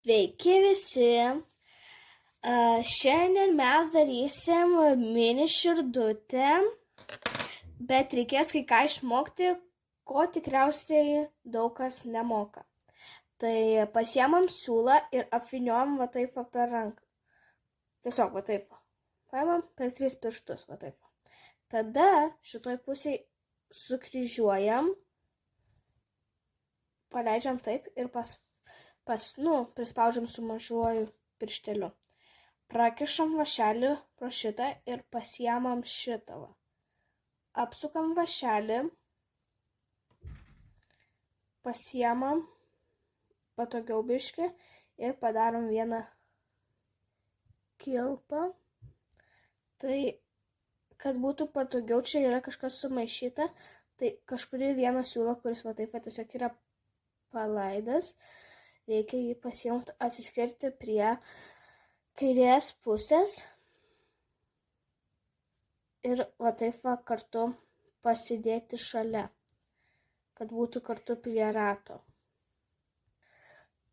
Sveiki visi. Šiandien mes darysim mini širdutę, bet reikės kai ką išmokti, ko tikriausiai daug kas nemoka. Tai pasiemam siūlą ir apvyniojam va taip per ranką. Tiesiog va taip. Paimam per 3 pirštus va taip. Tada šitoj pusėj sukryžiuojam, paleidžiam taip ir prispaudžiam su mažuoju piršteliu. Prakišam vašelį pro šitą ir pasiemam šitą. Apsukam vašelį, pasiemam patogiau biškį ir padarom vieną kilpą. Tai, kad būtų patogiau, čia yra kažkas sumaišyta, tai kažkurį vieną siūlą, kuris va taip tiesiog yra palaidas, reikia jį pasiimti, atsiskirti prie kairės pusės ir va taip kartu pasidėti šalia, kad būtų kartu prie rato.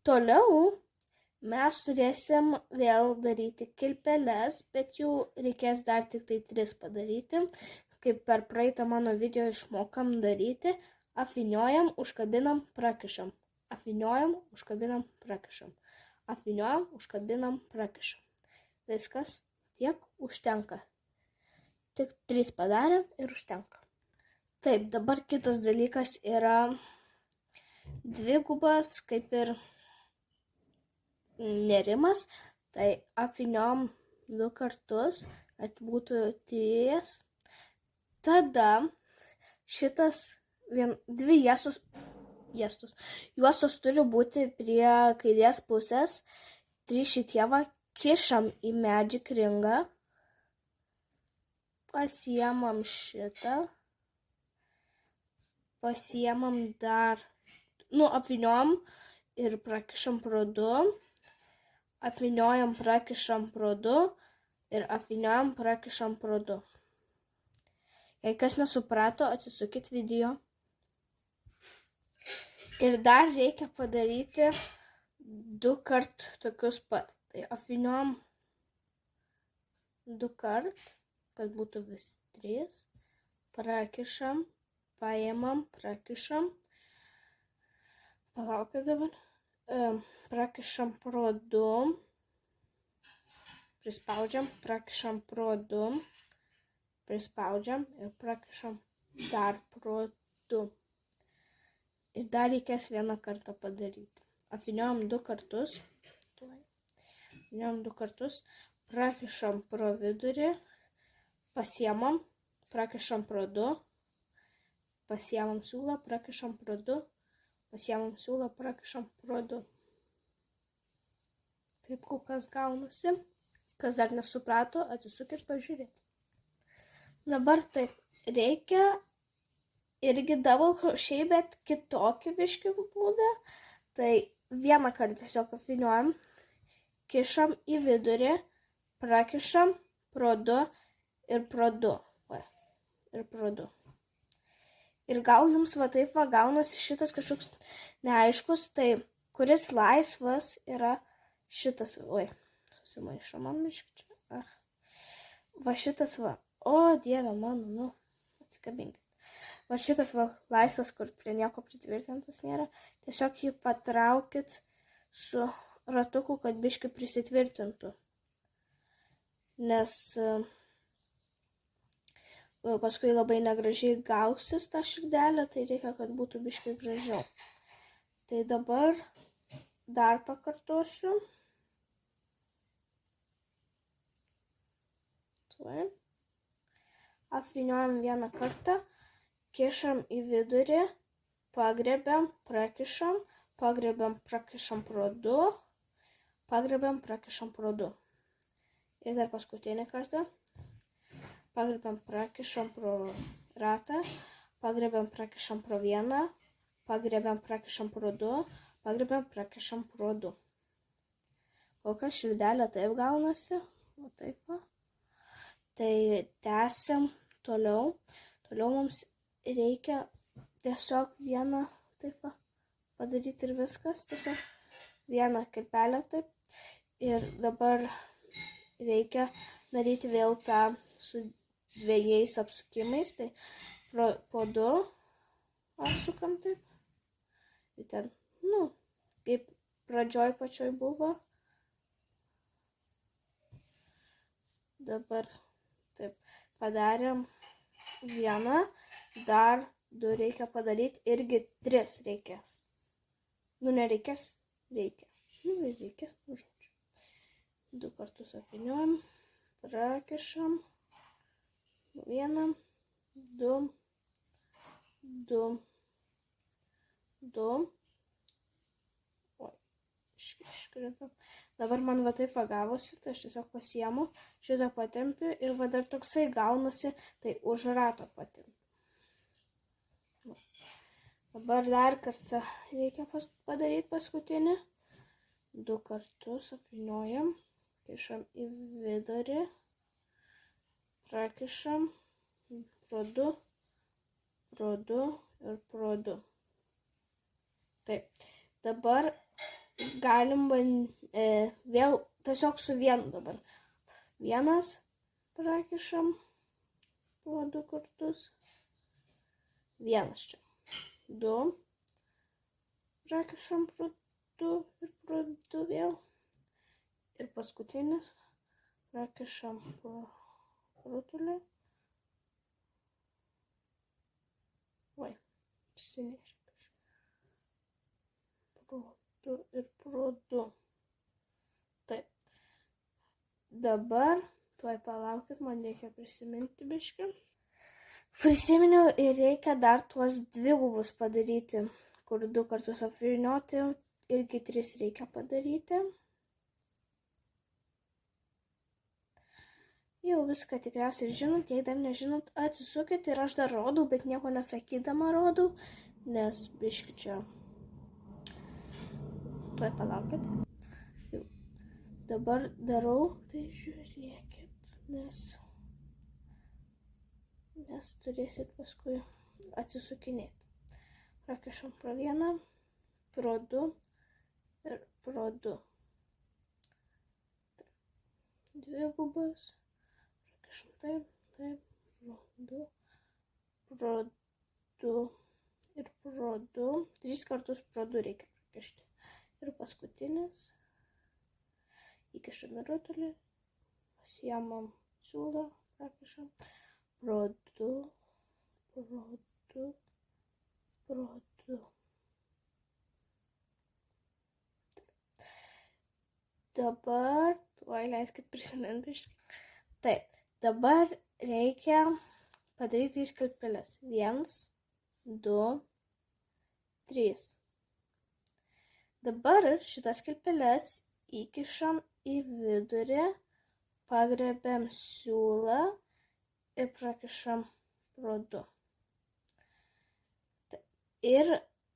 Toliau mes turėsim vėl daryti kilpeles, bet jų reikės dar tik tai 3 padaryti. Kaip per praeitą mano video išmokam daryti, apvyniojam, užkabinam, prakišam. Apvyniojam, užkabinam, prakišam. Apvyniojam, užkabinam, prakišam. Viskas, tiek užtenka. Tik 3 padarėm ir užtenka. Taip, dabar kitas dalykas yra dvigubas, kaip ir nerimas. Tai apvyniojam 2 kartus, kad būtų 3. Tada šitas 2 juostos turi būti prie kairės pusės. 3 šitie kišam į magic ringą. Pasiemam šitą. Pasiemam dar, apvyniojam ir prakišam pro 2. Apvyniojam, prakišam pro 2 ir apvyniojam, prakišam pro 2. Jei kas nesuprato, atsisukit video. Ir dar reikia padaryti 2 kart tokius pat. Tai apvyniojam 2 kart, kad būtų vis 3. Prakišam, paėmam, prakišam. Palaukit dabar. Prakišam pro 2. Prispaudžiam, prakišam pro 2. Prispaudžiam ir prakišam dar pro 2. Ir dar reikės 1 kartą padaryti. Apvyniojam 2 kartus. Apvyniojam 2 kartus. Prakišam pro vidurį. Pasiemam. Prakišam pro 2. Pasiemam siūlą. Prakišam pro 2. Pasiemam siūlą. Prakišam pro 2. Taip kol kas gaunasi. Kas dar nesuprato, atsisukit pažiūrėti. Dabar taip, reikia irgi double crochet, bet kitokį biškį būdą. Tai 1 kartą tiesiog apvyniojam, kišam į vidurį, prakišam pro 2 ir pro 2. Ir pro 2. Ir gal jums va taip gaunasi šitas kažkoks neaiškus, tai kuris laisvas yra šitas. Susimaišo man biškį čia. Va šitas O, Dieve mano, atsikabinkit. Va šitas laisvas, kur prie nieko pritvirtintas nėra. Tiesiog jį patraukit su ratuku, kad biškį prisitvirtintų. Nes paskui labai negražiai gausis tą širdelę, tai reikia, kad būtų biškį gražiau. Tai dabar dar pakartosiu. Apvyniojam 1 kartą, kišam į vidurį, pagrebiam, prakišam, pagrebiam, prakišam pro 2, pagrebiam, prakišam pro 2. Ir dar paskutinį kartą, pagrebiam, prakišam pro ratą, pagrebiam, prakišam pro 1, pagrebiam, prakišam pro 2, pagrebiam, prakišam pro 2. Kol kas širdelė taip gaunasi, o taip va. Tai tęsiam toliau. Toliau mums reikia tiesiog 1 taip padaryti ir viskas. Tiesiog vieną kilpelę taip. Ir dabar reikia daryti vėl tą su 2 apsukimais, tai po 2 apsukam taip. Ir ten, kaip pradžioj pačioj buvo. Dabar taip padarėm vieną, dar 2 reikia padaryti, irgi 3 reikės. Nereikės, reikia. Reikės, žodžiu. 2 kartus apvyniojam, prakišam. 1, 2, 2, 2. Oi, iškritam. Dabar man va taip gavosi, tai aš tiesiog pasiemu, šitą patempiu ir va dar toksai gaunasi, tai už rato patempiu. Dabar dar kartą reikia padaryti paskutinį. 2 kartus apvyniojam, kišam į vidurį, prakišam, pro 2 ir pro 2. Taip, dabar galim vėl tiesiog su vienu dabar. 1 prakišam pro 2 kartus. 1 čia. 2 prakišam pro 2 ir pro 2 vėl. Ir paskutinis prakišam pro rutulį. Oi, išsinešė kažką. Pro 2 ir pro 2. Taip. Dabar, tuoj palaukit, man reikia prisiminti biškį. Prisiminiau ir reikia dar tuos 2 padaryti, kur 2 kartus apvynioti, irgi 3 reikia padaryti. Jau viską tikriausiai žinot, jei dar nežinot, atsisukit ir aš dar rodau, bet nieko nesakydama rodau, nes biškį čia. Tuoj palaukit. Jau. Dabar darau, tai žiūrėkit, nes turėsit paskui atsisukinėti. Prakišam pro 1, pro 2 ir pro 2. 2. Prakišam taip, pro 2 ir pro 2. 3 kartus pro 2 reikia prakišti. Ir paskutinis. Įkišam į rutulį, pasiemam siūlą, prakišam. Pro 2, pro 2, pro 2. Dabar, tuoj leiskit prisiminti. Taip, dabar reikia padaryti 3 kilpeles. 1, 2, 3. Dabar šitas kilpeles įkišam į vidurį, pagrebiam siūlą ir prakišam pro 2. Ir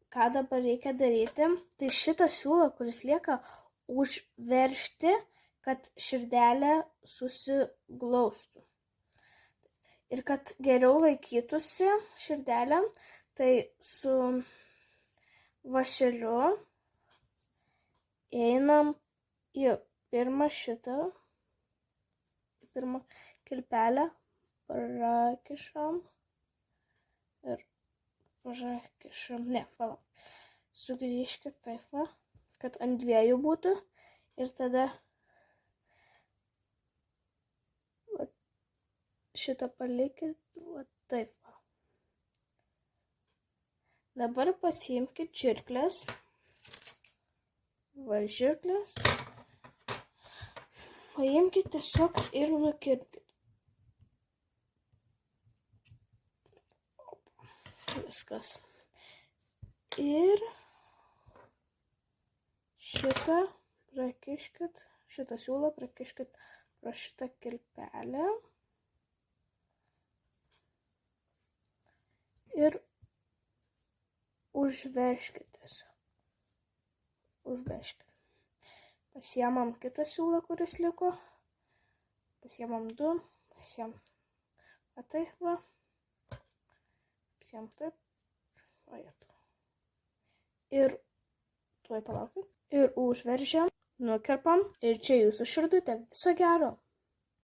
ką dabar reikia daryti, tai šitą siūlą, kuris lieka, užveržti, kad širdelė susiglaustų. Ir kad geriau laikytųsi širdelė, tai su vašeliu einam į pirmą kilpelę, prakišam ir prakišam, sugrįžkit taip va, kad ant 2 būtų ir tada va, šitą palikit, va taip va. Dabar pasiimkit žirkles, paimkit tiesiog ir nukirpkit. Viskas. Ir šitą prakiškit, šitą siūlą prakiškit pro šitą kilpelę. Ir užveržkit tiesiog. Užveržkit. Pasiemam kitą siūlą, kuris liko. Pasiemam 2. Pasiemam taip va. Pasiemam taip. Ir tuoj palaukit. ir užveržiam, nukerpam ir čia jūsų širdutė. Viso gero.